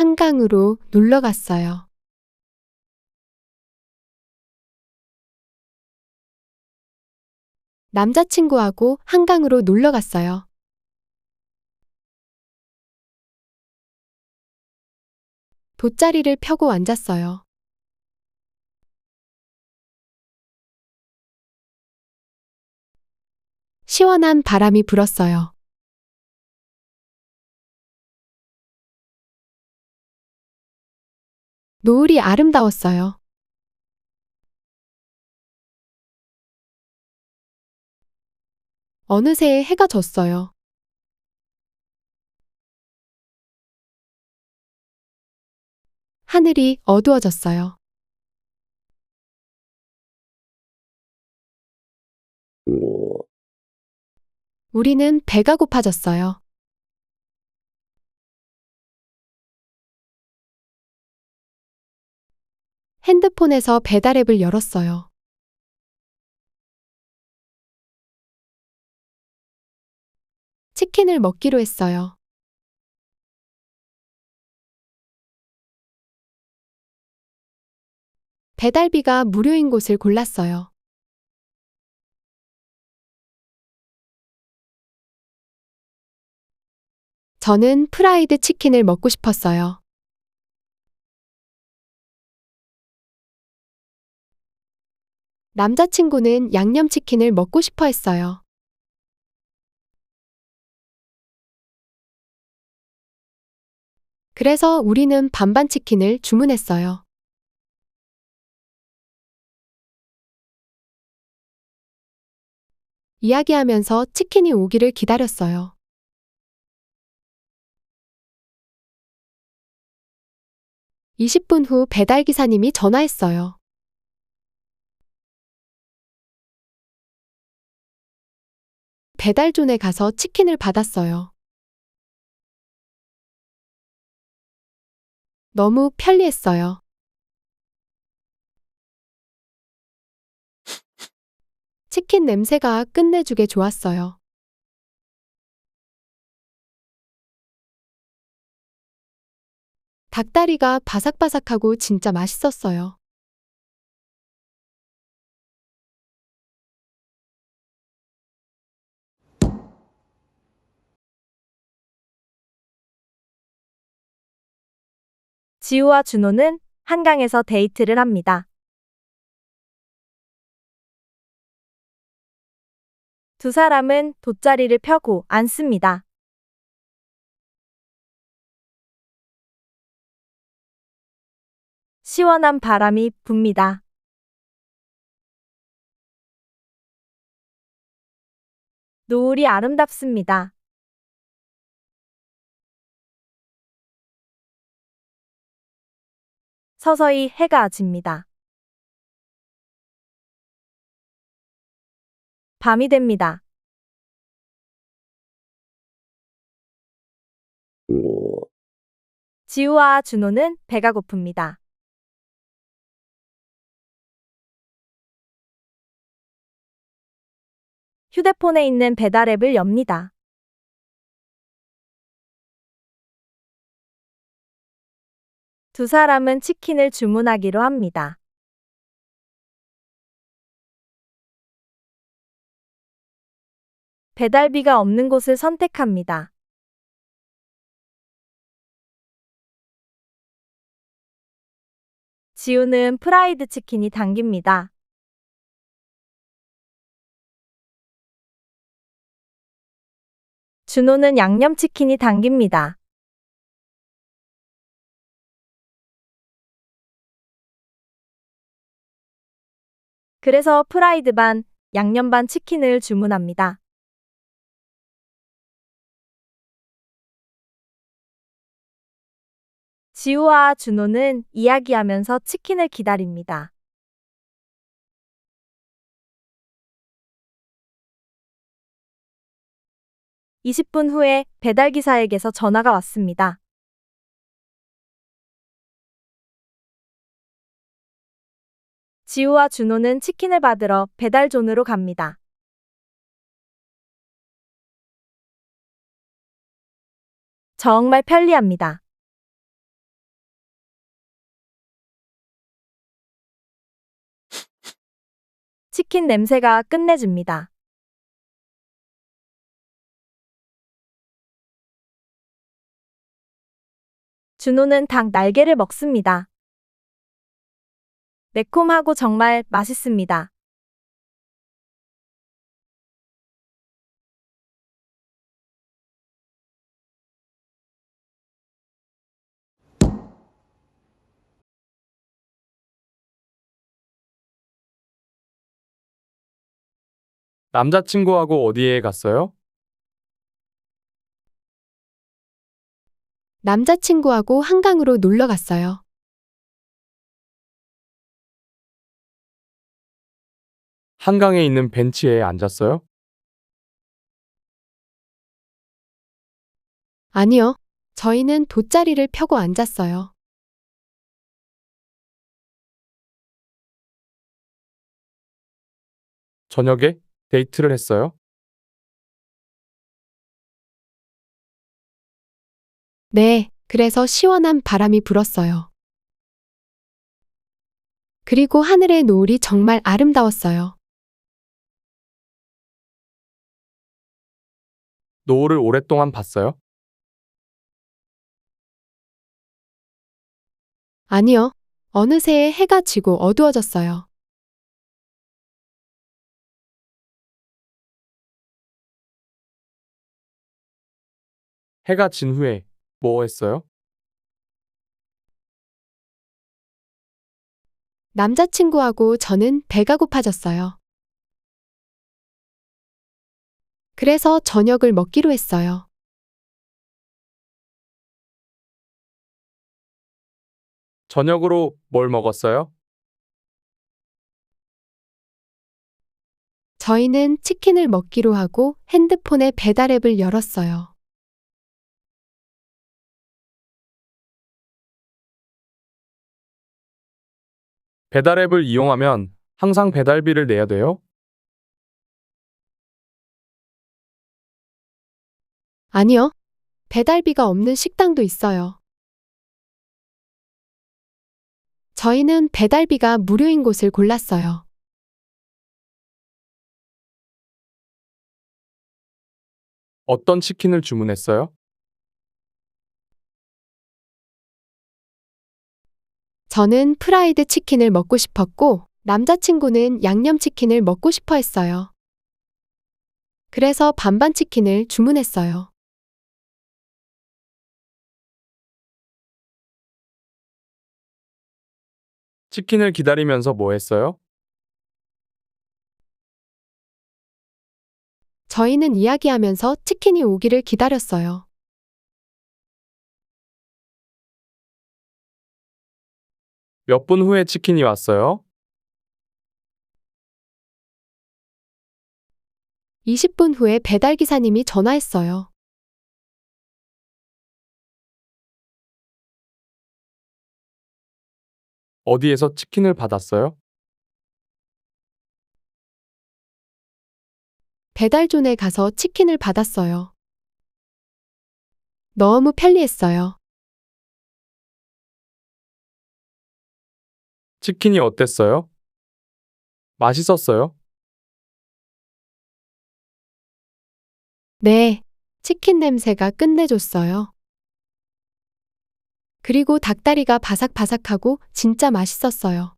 한강으로 놀러 갔어요. 남자친구하고 한강으로 놀러 갔어요. 돗자리를 펴고 앉았어요. 시원한 바람이 불었어요. 노을이 아름다웠어요. 어느새 해가 졌어요. 하늘이 어두워졌어요. 우리는 배가 고파졌어요. 핸드폰에서 배달 앱을 열었어요. 치킨을 먹기로 했어요. 배달비가 무료인 곳을 골랐어요. 저는 프라이드 치킨을 먹고 싶었어요. 남자친구는 양념치킨을 먹고 싶어 했어요. 그래서 우리는 반반 치킨을 주문했어요. 이야기하면서 치킨이 오기를 기다렸어요. (20분) 후 배달기사님이 전화했어요. 배달존에 가서 치킨을 받았어요. 너무 편리했어요. 치킨 냄새가 끝내주게 좋았어요. 닭다리가 바삭바삭하고 진짜 맛있었어요. 지우와 준호는 한강에서 데이트를 합니다. 두 사람은 돗자리를 펴고 앉습니다. 시원한 바람이 붑니다. 노을이 아름답습니다. 서서히 해가 집니다. 밤이 됩니다. 지우와 준호는 배가 고픕니다. 휴대폰에 있는 배달 앱을 엽니다. 두 사람은 치킨을 주문하기로 합니다. 배달비가 없는 곳을 선택합니다. 지우는 프라이드 치킨이 당깁니다. 준호는 양념치킨이 당깁니다. 그래서 프라이드 반, 양념 반 치킨을 주문합니다. 지우와 준호는 이야기하면서 치킨을 기다립니다. 20분 후에 배달기사에게서 전화가 왔습니다. 지우와 준호는 치킨을 받으러 배달존으로 갑니다. 정말 편리합니다. 치킨 냄새가 끝내줍니다. 준호는 닭 날개를 먹습니다. 매콤하고 정말 맛있습니다. 남자친구하고 어디에 갔어요? 남자친구하고 한강으로 놀러 갔어요. 한강에 있는 벤치에 앉았어요? 아니요. 저희는 돗자리를 펴고 앉았어요. 저녁에 데이트를 했어요? 네, 그래서 시원한 바람이 불었어요. 그리고 하늘의 노을이 정말 아름다웠어요. 노을을 오랫동안 봤어요? 아니요. 어느새 해가 지고 어두워졌어요. 해가 진 후에 뭐 했어요? 남자친구하고 저는 배가 고파졌어요. 그래서 저녁을 먹기로 했어요. 저녁으로 뭘 먹었어요? 저희는 치킨을 먹기로 하고 핸드폰의 배달 앱을 열었어요. 배달 앱을 이용하면 항상 배달비를 내야 돼요? 아니요. 배달비가 없는 식당도 있어요. 저희는 배달비가 무료인 곳을 골랐어요. 어떤 치킨을 주문했어요? 저는 프라이드 치킨을 먹고 싶었고, 남자친구는 양념치킨을 먹고 싶어 했어요. 그래서 반반 치킨을 주문했어요. 치킨을 기다리면서 뭐 했어요? 저희는 이야기하면서 치킨이 오기를 기다렸어요. 몇 분 후에 치킨이 왔어요? 20분 후에 배달기사님이 전화했어요. 어디에서 치킨을 받았어요? 배달존에 가서 치킨을 받았어요. 너무 편리했어요. 치킨이 어땠어요? 맛있었어요? 네, 치킨 냄새가 끝내줬어요. 그리고 닭다리가 바삭바삭하고 진짜 맛있었어요.